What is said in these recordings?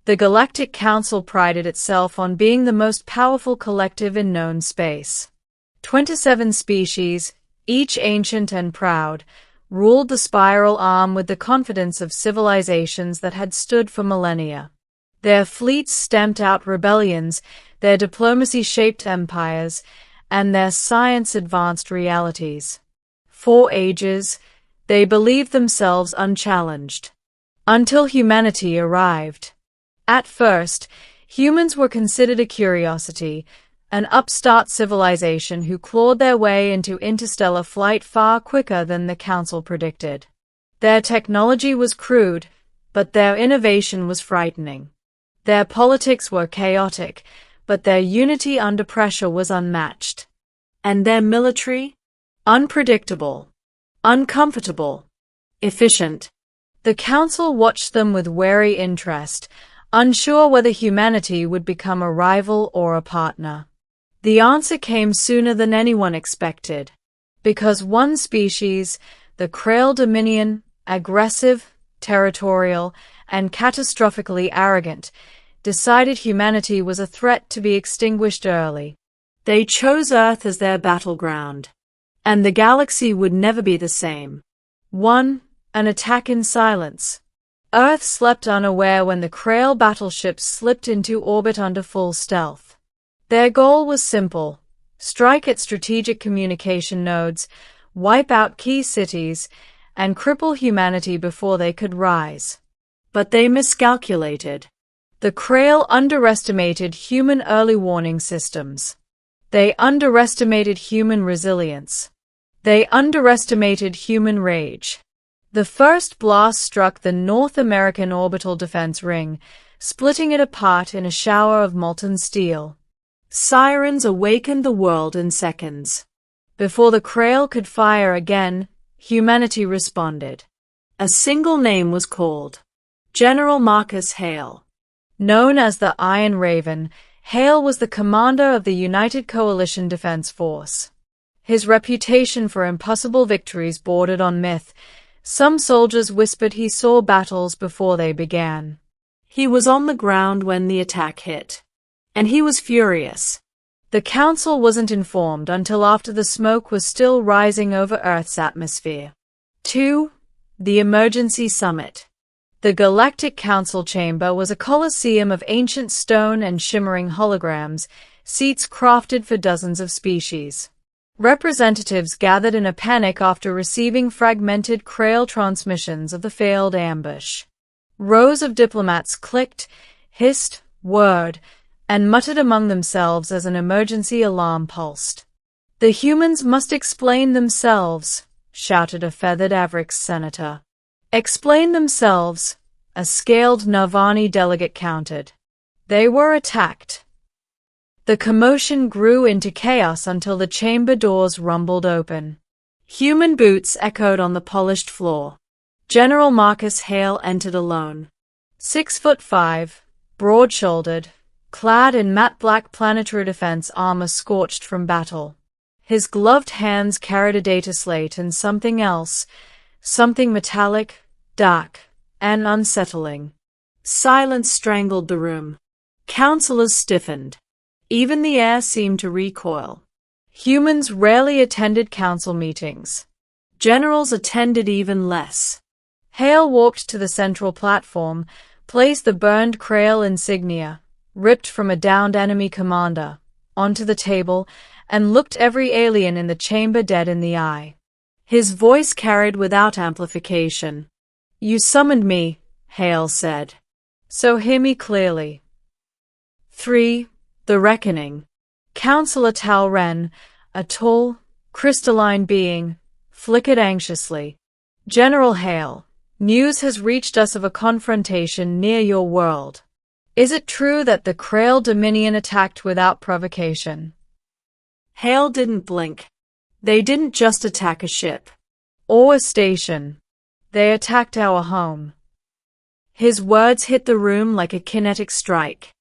The Galactic Council prided itself on being the most powerful collective in known space. 27 species, each ancient and proud, ruled the spiral arm with the confidence of civilizations that had stood for millennia. Their fleets stamped out rebellions, their diplomacy shaped empires, and their science advanced realities. For ages, they believed themselves unchallenged. Until humanity arrived. At first, humans were considered a curiosity, an upstart civilization who clawed their way into interstellar flight far quicker than the Council predicted. Their technology was crude, but their innovation was frightening. Their politics were chaotic, but their unity under pressure was unmatched. And their military? Unpredictable, uncomfortable, efficient. The Council watched them with wary interest, unsure whether humanity would become a rival or a partner. The answer came sooner than anyone expected. Because one species, the Krail Dominion, aggressive, territorial, and catastrophically arrogant, decided humanity was a threat to be extinguished early. They chose Earth as their battleground. And the galaxy would never be the same. 1. An attack in silence. Earth slept unaware when the Krail battleships slipped into orbit under full stealth. Their goal was simple: strike at strategic communication nodes, wipe out key cities, and cripple humanity before they could rise. But they miscalculated. The Krail underestimated human early warning systems. They underestimated human resilience. They underestimated human rage. The first blast struck the North American orbital defense ring, splitting it apart in a shower of molten steel. Sirens awakened the world in seconds. Before the Krail could fire again, humanity responded. A single name was called: General Marcus Hale. Known as the Iron Raven, Hale was the commander of the United Coalition Defense Force. His reputation for impossible victories bordered on myth. Some soldiers whispered he saw battles before they began. He was on the ground when the attack hit. And he was furious. The Council wasn't informed until after the smoke was still rising over Earth's atmosphere. 2. The Emergency Summit. The Galactic Council chamber was a coliseum of ancient stone and shimmering holograms, seats crafted for dozens of species. Representatives gathered in a panic after receiving fragmented Krail transmissions of the failed ambush. Rows of diplomats clicked, hissed, whirred, and muttered among themselves as an emergency alarm pulsed. "The humans must explain themselves," shouted a feathered Avrix senator. "Explain themselves," a scaled Navani delegate countered. They were attacked. The commotion grew into chaos until the chamber doors rumbled open. Human boots echoed on the polished floor. General Marcus Hale entered alone. 6'5", broad-shouldered, clad in matte black planetary defense armor scorched from battle. His gloved hands carried a data slate and something else, something metallic, dark, and unsettling. Silence strangled the room. Councilors stiffened. Even the air seemed to recoil. Humans rarely attended council meetings. Generals attended even less. Hale walked to the central platform, placed the burned Krail insignia, ripped from a downed enemy commander, onto the table, and looked every alien in the chamber dead in the eye. His voice carried without amplification. "You summoned me," Hale said. "So hear me clearly." 3. The Reckoning. Councillor Tal Ren, a tall, crystalline being, flickered anxiously. "General Hale, news has reached us of a confrontation near your world. Is it true that the Krail Dominion attacked without provocation?" Hale didn't blink. "They didn't just attack a ship. Or a station. They attacked our home." His words hit the room like a kinetic strike.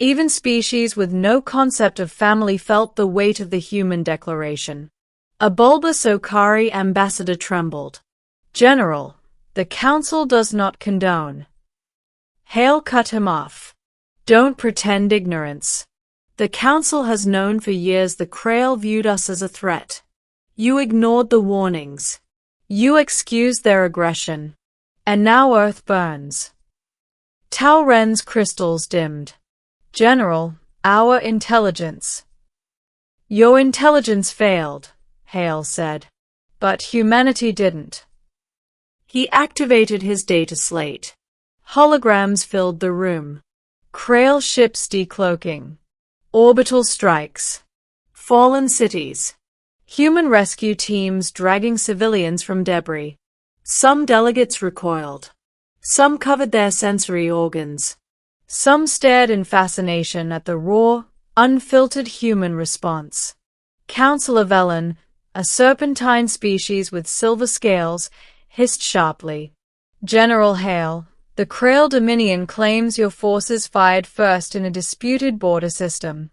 Even species with no concept of family felt the weight of the human declaration. A bulbous Okari ambassador trembled. "General, the Council does not condone." Hale cut him off. Don't pretend ignorance. The Council has known for years the Krail viewed us as a threat. You ignored the warnings. You excused their aggression. And now Earth burns. Tau Ren's crystals dimmed. General, our intelligence. Your intelligence failed, Hale said. But humanity didn't. He activated his data slate. Holograms filled the room. Krail ships decloaking. Orbital strikes. Fallen cities. Human rescue teams dragging civilians from debris. Some delegates recoiled. Some covered their sensory organs. Some stared in fascination at the raw, unfiltered human response. Counselor Velen, a serpentine species with silver scales, hissed sharply. General Hale, the Krail Dominion claims your forces fired first in a disputed border system.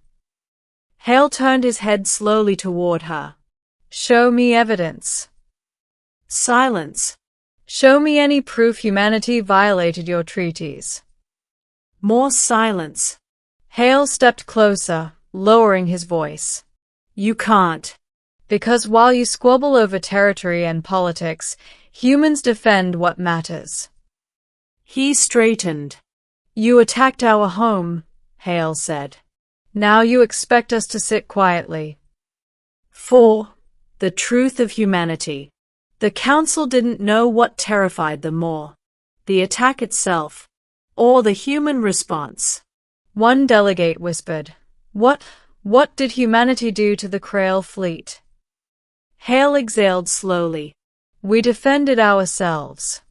Hale turned his head slowly toward her. Show me evidence. Silence. Show me any proof humanity violated your treaties. More silence. Hale stepped closer, lowering his voice. You can't. Because while you squabble over territory and politics, humans defend what matters. He straightened. You attacked our home, Hale said. Now you expect us to sit quietly. 4. The truth of humanity. The Council didn't know what terrified them more. The attack itself, or the human response. One delegate whispered, What did humanity do to the Krail fleet? Hale exhaled slowly. We defended ourselves.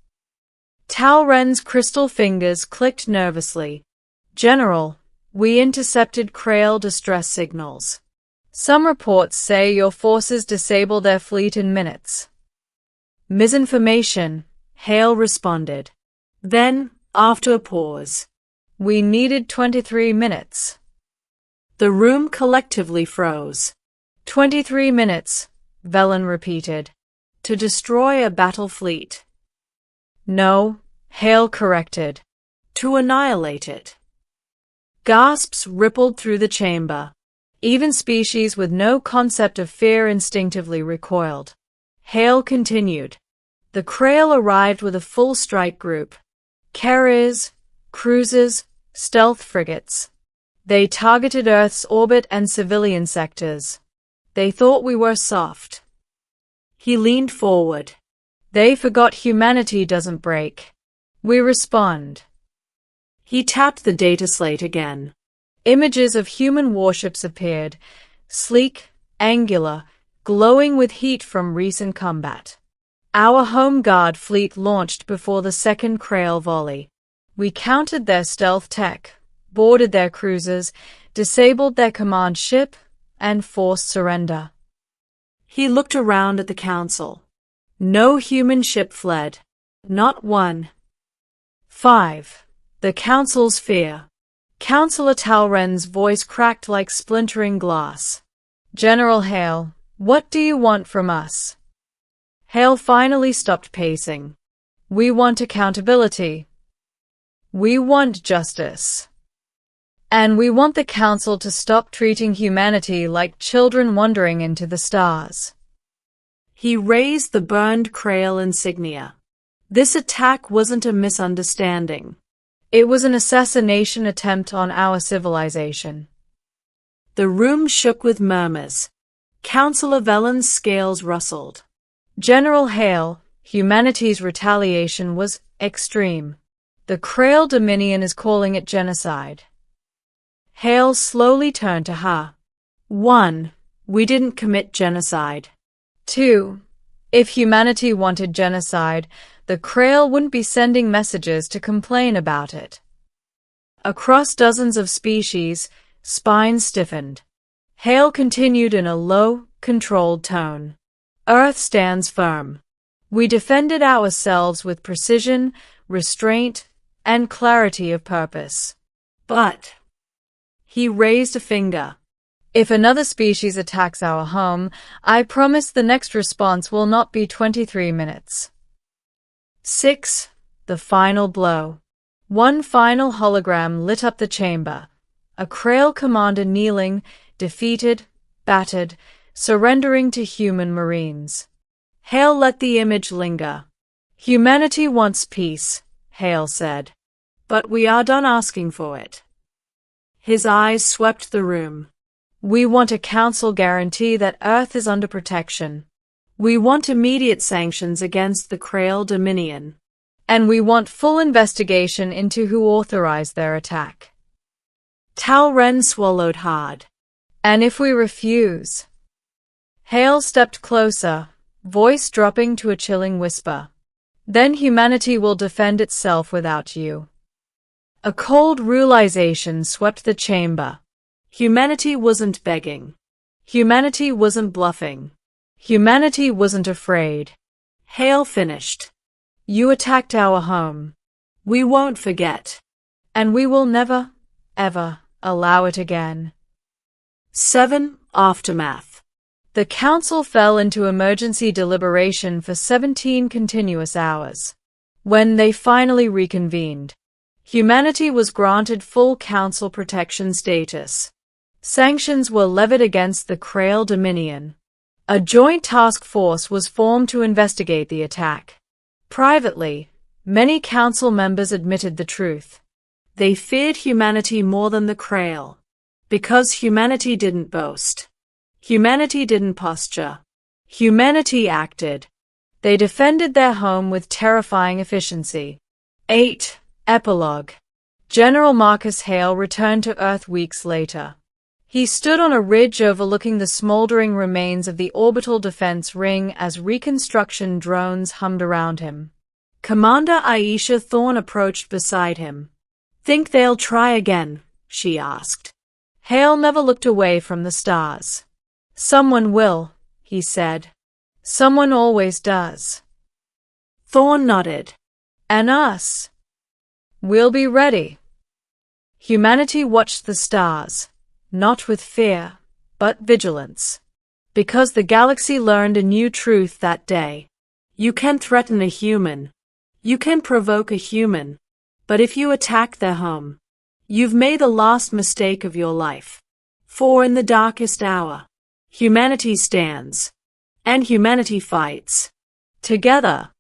Tau Ren's crystal fingers clicked nervously. General, we intercepted Krail distress signals. Some reports say your forces disabled their fleet in minutes. Misinformation, Hale responded. Then, after a pause, we needed 23 minutes. The room collectively froze. 23 minutes, Velen repeated. To destroy a battle fleet. No, Hale corrected. To annihilate it. Gasps rippled through the chamber. Even species with no concept of fear instinctively recoiled. Hale continued. The Krail arrived with a full strike group. Carriers, cruisers, stealth frigates. They targeted Earth's orbit and civilian sectors. They thought we were soft. He leaned forward. They forgot humanity doesn't break. We respond. He tapped the data slate again. Images of human warships appeared, sleek, angular, glowing with heat from recent combat. Our home guard fleet launched before the second Krail volley. We countered their stealth tech, boarded their cruisers, disabled their command ship, and forced surrender. He looked around at the Council. No human ship fled. Not one. 5. The Council's fear. Counselor Tau Ren's voice cracked like splintering glass. General Hale, what do you want from us? Hale finally stopped pacing. We want accountability. We want justice. And we want the Council to stop treating humanity like children wandering into the stars. He raised the burned Krail insignia. This attack wasn't a misunderstanding. It was an assassination attempt on our civilization. The room shook with murmurs. Counselor Velen's scales rustled. General Hale, humanity's retaliation was extreme. The Krail Dominion is calling it genocide. Hale slowly turned to her. 1. We didn't commit genocide. 2. If humanity wanted genocide, the Krail wouldn't be sending messages to complain about it. Across dozens of species, spines stiffened. Hale continued in a low, controlled tone. Earth stands firm. We defended ourselves with precision, restraint, and clarity of purpose. But he raised a finger. If another species attacks our home, I promise the next response will not be 23 minutes. 6. The final blow. One final hologram lit up the chamber. A Krail commander kneeling, defeated, battered, surrendering to human marines. Hale let the image linger. Humanity wants peace, Hale said. But we are done asking for it. His eyes swept the room. We want a council guarantee that Earth is under protection. We want immediate sanctions against the Krail Dominion. And we want full investigation into who authorized their attack. Tal Ren swallowed hard. And if we refuse? Hale stepped closer, voice dropping to a chilling whisper. Then humanity will defend itself without you. A cold realization swept the chamber. Humanity wasn't begging. Humanity wasn't bluffing. Humanity wasn't afraid. Hale finished. You attacked our home. We won't forget. And we will never, ever, allow it again. 7. Aftermath. The council fell into emergency deliberation for 17 continuous hours. When they finally reconvened, humanity was granted full council protection status. Sanctions were levied against the Krail Dominion. A joint task force was formed to investigate the attack. Privately, many council members admitted the truth. They feared humanity more than the Krail. Because humanity didn't boast. Humanity didn't posture. Humanity acted. They defended their home with terrifying efficiency. 8. Epilogue. General Marcus Hale returned to Earth weeks later. He stood on a ridge overlooking the smoldering remains of the orbital defense ring as reconstruction drones hummed around him. Commander Aisha Thorne approached beside him. Think they'll try again? She asked. Hale never looked away from the stars. Someone will, he said. Someone always does. Thorne nodded. And us? We'll be ready. Humanity watched the stars. Not with fear, but vigilance. Because the galaxy learned a new truth that day. You can threaten a human. You can provoke a human. But if you attack their home, you've made the last mistake of your life. For in the darkest hour, humanity stands. And humanity fights. Together.